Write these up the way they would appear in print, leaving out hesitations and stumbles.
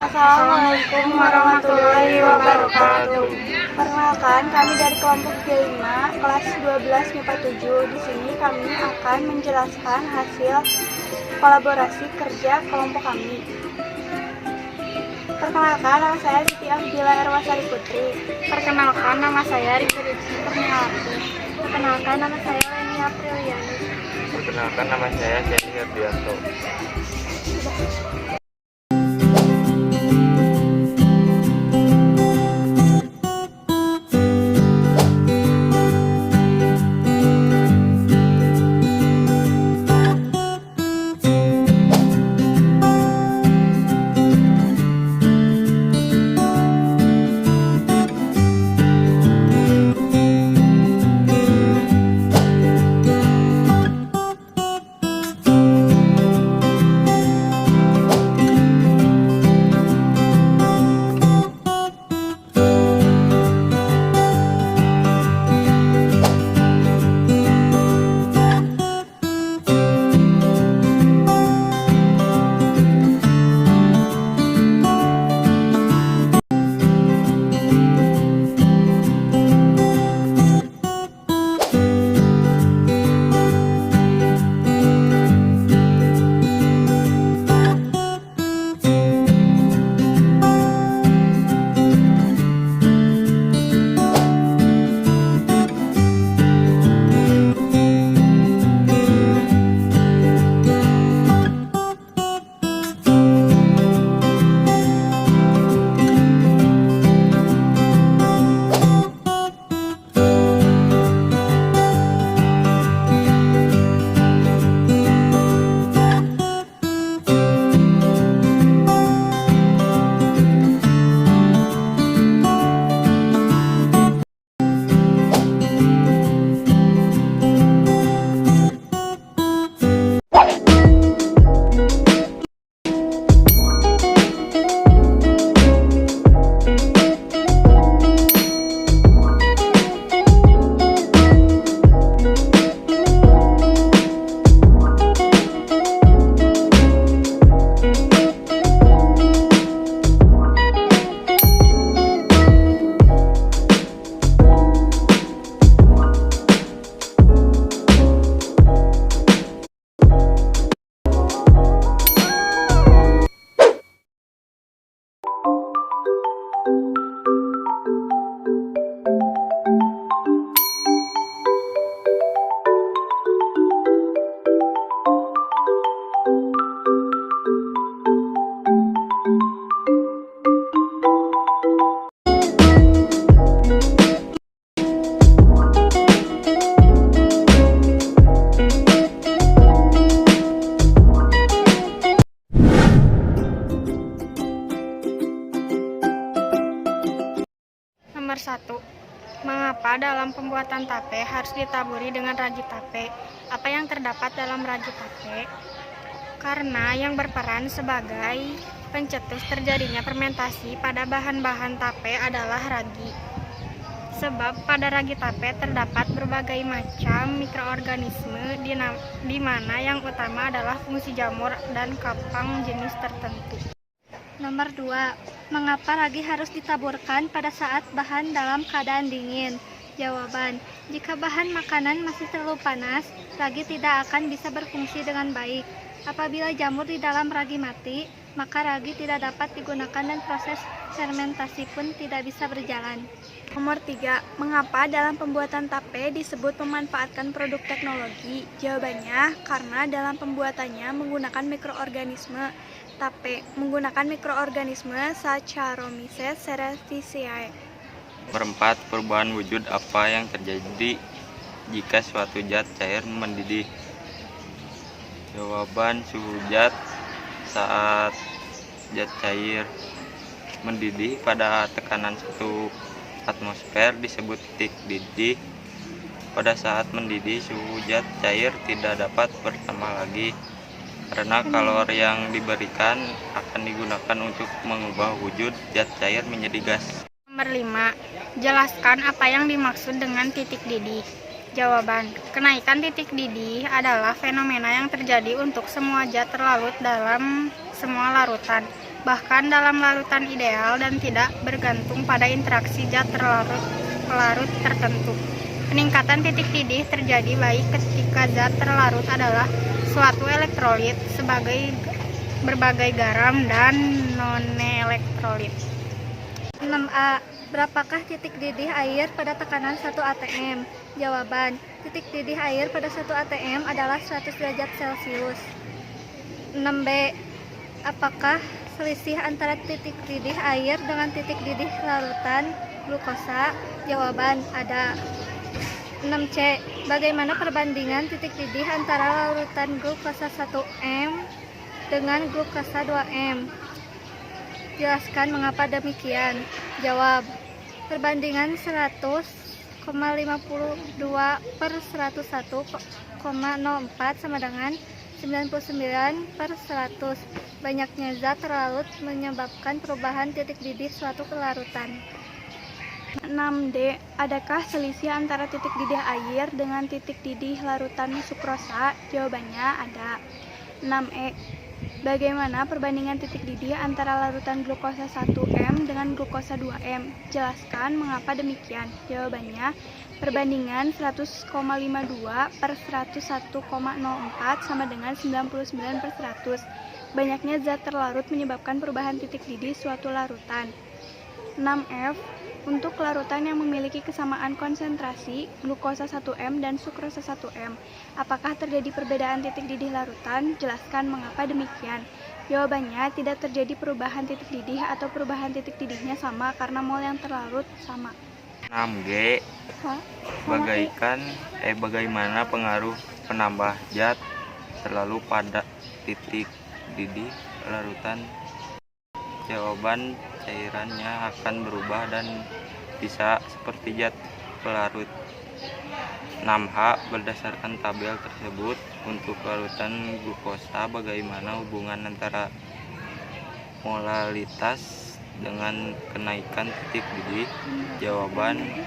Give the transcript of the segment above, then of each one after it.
Assalamualaikum warahmatullahi wabarakatuh. Perkenalkan, kami dari kelompok G5, kelas 12 MIPA 7. Di sini kami akan menjelaskan hasil kolaborasi kerja kelompok kami. Perkenalkan, nama saya Siti Afdila Erwasari Putri. Perkenalkan, nama saya Rika Rizky Perniawati. Perkenalkan, nama saya Leni Apriliani. Perkenalkan, nama saya Seni Herdianto. Nomor 1. Mengapa dalam pembuatan tape harus ditaburi dengan ragi tape? Apa yang terdapat dalam ragi tape? Karena yang berperan sebagai pencetus terjadinya fermentasi pada bahan-bahan tape adalah ragi. Sebab pada ragi tape terdapat berbagai macam mikroorganisme di mana yang utama adalah fungsi jamur dan kapang jenis tertentu. Nomor 2. Mengapa ragi harus ditaburkan pada saat bahan dalam keadaan dingin? Jawaban, jika bahan makanan masih terlalu panas, ragi tidak akan bisa berfungsi dengan baik. Apabila jamur di dalam ragi mati, maka ragi tidak dapat digunakan dan proses fermentasi pun tidak bisa berjalan. Nomor 3. Mengapa dalam pembuatan tape disebut memanfaatkan produk teknologi? Jawabannya, karena dalam pembuatannya menggunakan mikroorganisme. Tape menggunakan mikroorganisme Saccharomyces cerevisiae. Nomor 4. Perubahan wujud apa yang terjadi jika suatu zat cair mendidih? Jawaban, suhu zat saat zat cair mendidih pada tekanan 1 atmosfer disebut titik didih. Pada saat mendidih, suhu zat cair tidak dapat bertambah lagi karena kalori yang diberikan akan digunakan untuk mengubah wujud zat cair menjadi gas. Nomor 5. Jelaskan apa yang dimaksud dengan titik didih. Jawaban, kenaikan titik didih adalah fenomena yang terjadi untuk semua zat terlarut dalam semua larutan. bahkan dalam larutan ideal dan tidak bergantung pada interaksi zat pelarut tertentu. Peningkatan titik didih terjadi baik ketika zat terlarut adalah suatu elektrolit sebagai berbagai garam dan non-elektrolit. 6A. Berapakah titik didih air pada tekanan 1 atm? Jawaban: titik didih air pada 1 atm adalah 100 derajat Celcius. 6B. Apakah selisih antara titik didih air dengan titik didih larutan glukosa? Jawaban: ada. 6C. Bagaimana perbandingan titik didih antara larutan glukosa 1M dengan glukosa 2M? Jelaskan mengapa demikian. Jawab: perbandingan 100,52 per 101,04 sama dengan 99/100. Banyaknya zat terlarut menyebabkan perubahan titik didih suatu kelarutan. 6D. Adakah selisih antara titik didih air dengan titik didih larutan sukrosa? Jawabannya ada. 6E. Bagaimana perbandingan titik didih antara larutan glukosa 1M dengan glukosa 2M? Jelaskan mengapa demikian. Jawabannya, perbandingan 100,52 per 101,04 sama dengan 99/100. Banyaknya zat terlarut menyebabkan perubahan titik didih suatu larutan. 6F. Untuk larutan yang memiliki kesamaan konsentrasi glukosa 1M dan sukrosa 1M, apakah terjadi perbedaan titik didih larutan? Jelaskan mengapa demikian. Jawabannya, tidak terjadi perubahan titik didih atau perubahan titik didihnya sama karena mol yang terlarut sama. 6G. Bagaimana pengaruh penambah zat terlalu pada titik didih larutan? Jawaban, cairannya akan berubah dan bisa seperti zat pelarut. 6H. Berdasarkan tabel tersebut, untuk larutan glukosa bagaimana hubungan antara molalitas dengan kenaikan titik didih? Jawaban,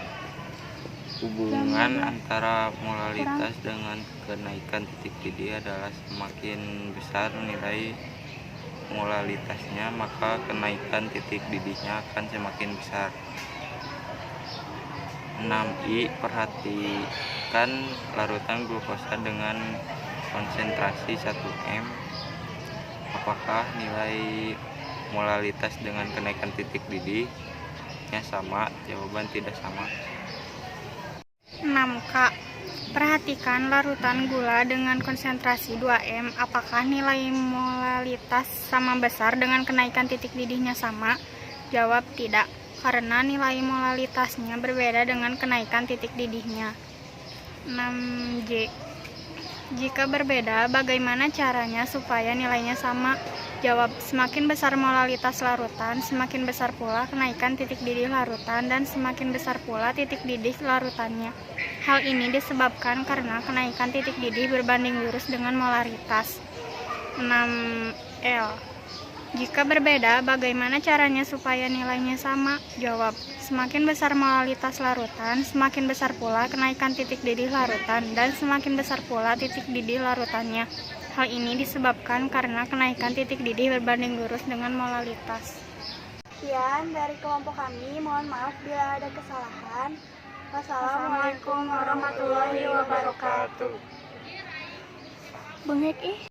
hubungan antara molalitas dengan kenaikan titik didih adalah semakin besar nilai molalitasnya, maka kenaikan titik didihnya akan semakin besar. 6I. Perhatikan larutan glukosa dengan konsentrasi 1M. Apakah nilai molalitas dengan kenaikan titik didihnya sama? Jawaban, tidak sama. 6K. Perhatikan larutan gula dengan konsentrasi 2M. Apakah nilai molalitas sama besar dengan kenaikan titik didihnya sama? Jawab tidak, karena nilai molalitasnya berbeda dengan kenaikan titik didihnya. 6J. Jika berbeda, bagaimana caranya supaya nilainya sama? Jawab, semakin besar molalitas larutan, semakin besar pula kenaikan titik didih larutan dan semakin besar pula titik didih larutannya. Hal ini disebabkan karena kenaikan titik didih berbanding lurus dengan molaritas. 6L. Jika berbeda, bagaimana caranya supaya nilainya sama? Jawab, semakin besar molalitas larutan, semakin besar pula kenaikan titik didih larutan dan semakin besar pula titik didih larutannya. Hal ini disebabkan karena kenaikan titik didih berbanding lurus dengan molalitas. Sekian dari kelompok kami, mohon maaf bila ada kesalahan. Wassalamualaikum warahmatullahi wabarakatuh. Bengek